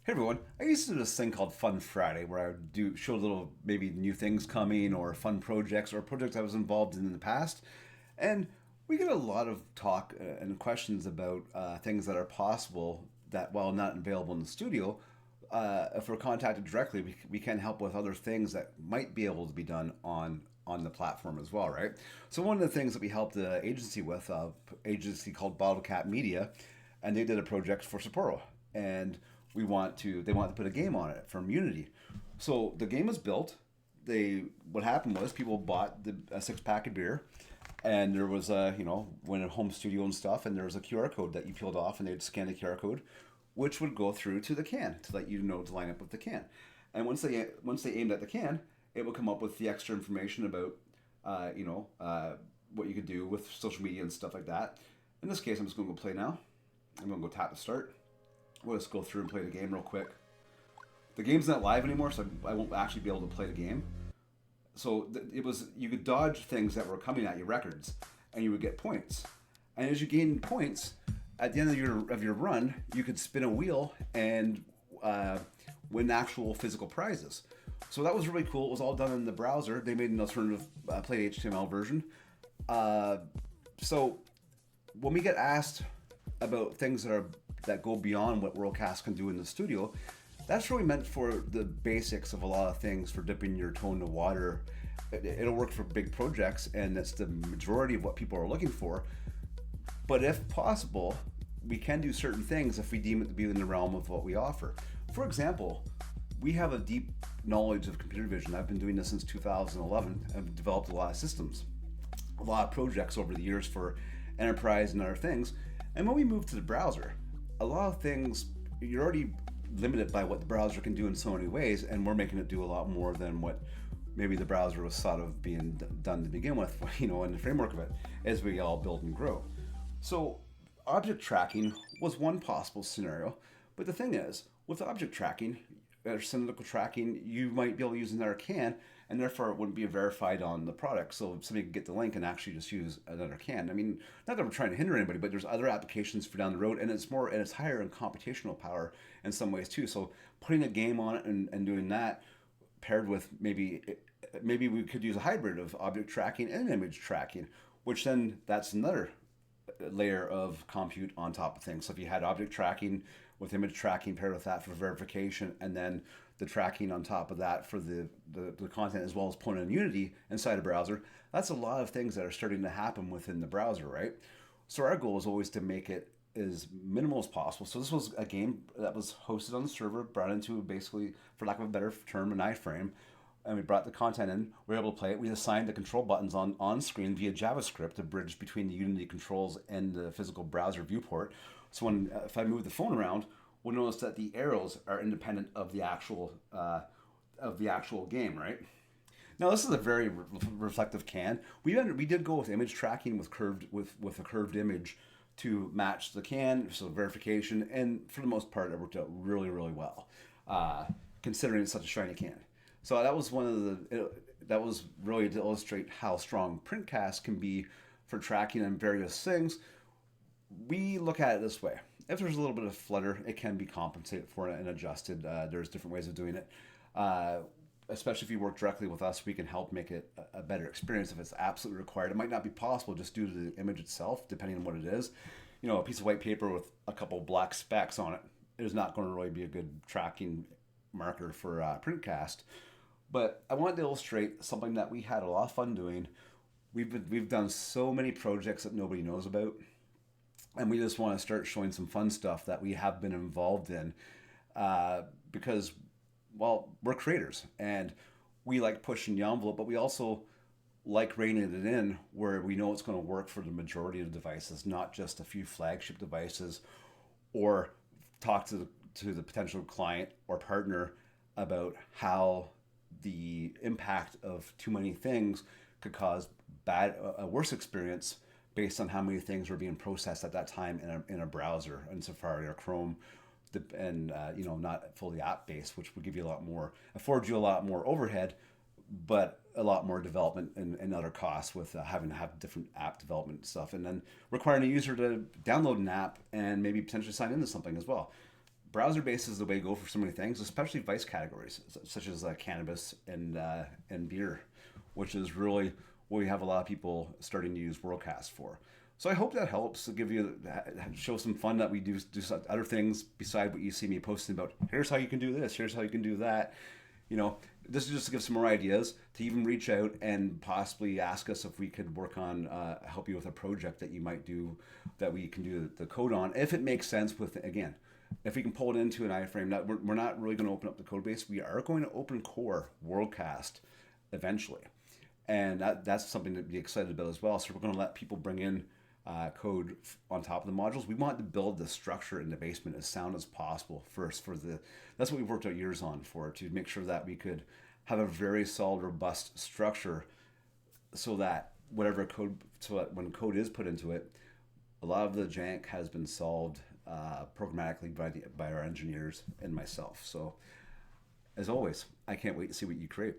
Hey everyone, I used to do this thing called Fun Friday where I would do show little maybe new things coming or fun projects or projects I was involved in the past. And we get a lot of talk and questions about things that are possible that while not available in the studio, if we're contacted directly, we can help with other things that might be able to be done on the platform as well, right? So one of the things that we helped the agency with, agency called Bottle Cap Media, and they did a project for Sapporo, and they want to put a game on it from Unity. So the game was built. What happened was people bought a 6 pack of beer, and there was went in home studio and stuff, and there was a QR code that you peeled off, and they'd scan the QR code, which would go through to the can to let you know to line up with the can. And once they aimed at the can, it would come up with the extra information about what you could do with social media and stuff like that. In this case, I'm just going to go play now. I'm going to go tap to start. We'll just go through and play the game real quick. The game's not live anymore, so I won't actually be able to play the game. So it was you could dodge things that were coming at you, records, and you would get points. And as you gain points, at the end of your run, you could spin a wheel and win actual physical prizes. So that was really cool. It was all done in the browser. They made an alternative plain HTML version. So when we get asked about things that go beyond what WorldCAST can do in the studio, that's really meant for the basics of a lot of things for dipping your toe in the water. It'll work for big projects, and that's the majority of what people are looking for. But if possible, we can do certain things if we deem it to be in the realm of what we offer. For example, we have a deep knowledge of computer vision. I've been doing this since 2011. I've developed a lot of systems, a lot of projects over the years for enterprise and other things. And when we move to the browser, a lot of things, you're already limited by what the browser can do in so many ways, and we're making it do a lot more than what maybe the browser was thought of being done to begin with, in the framework of it, as we all build and grow. So object tracking was one possible scenario, but the thing is, with object tracking, or syndical tracking, you might be able to use another can, and therefore it wouldn't be verified on the product. So somebody could get the link and actually just use another can. I mean, not that we're trying to hinder anybody, but there's other applications for down the road, and it's higher in computational power in some ways too. So putting a game on it and doing that paired with maybe we could use a hybrid of object tracking and image tracking, which then that's another layer of compute on top of things. So if you had object tracking with image tracking paired with that for verification, and then the tracking on top of that for the content, as well as pulling in Unity inside a browser, that's a lot of things that are starting to happen within the browser, right? So our goal is always to make it as minimal as possible. So this was a game that was hosted on the server, brought into basically, for lack of a better term, an iframe, and we brought the content in. We were able to play it. We assigned the control buttons on screen via JavaScript to bridge between the Unity controls and the physical browser viewport. So if I move the phone around, we'll notice that the arrows are independent of the actual game, right? Now this is a very reflective can. We did go with image tracking with a curved image to match the can, so verification, and for the most part it worked out really, really well, considering it's such a shiny can. So that was that was really to illustrate how strong PrintCast can be for tracking and various things. We look at it this way: if there's a little bit of flutter, it can be compensated for and adjusted. There's different ways of doing it. Especially if you work directly with us, we can help make it a better experience if it's absolutely required. It might not be possible just due to the image itself, depending on what it is. A piece of white paper with a couple black specks on it is not going to really be a good tracking marker for PrintCast. But I wanted to illustrate something that we had a lot of fun doing. We've done so many projects that nobody knows about, and we just want to start showing some fun stuff that we have been involved in, because, well, we're creators and we like pushing the envelope, but we also like reining it in where we know it's going to work for the majority of devices, not just a few flagship devices, or talk to the potential client or partner about how the impact of too many things could cause a worse experience based on how many things were being processed at that time in a browser, in Safari or Chrome, and not fully app based, which would give you afford you a lot more overhead, but a lot more development and other costs with having to have different app development stuff, and then requiring a user to download an app and maybe potentially sign into something as well. browser-based is the way to go for so many things, especially vice categories such as cannabis and beer, which is really what we have a lot of people starting to use WorldCAST for. So I hope that helps to give you show some fun that we do some other things beside what you see me posting about. Here's how you can do this. Here's how you can do that. You know, this is just to give some more ideas to even reach out and possibly ask us if we could work on help you with a project that you might do that we can do the code on if it makes sense with again. If we can pull it into an iframe, that we're not really going to open up the code base. We are going to open core WorldCAST eventually, and that's something to be excited about as well. So we're going to let people bring in code on top of the modules. We want to build the structure in the basement as sound as possible first. That's what we've worked out years on to make sure that we could have a very solid, robust structure, so that when code is put into it, a lot of the jank has been solved programmatically by our engineers and myself. So, as always, I can't wait to see what you create.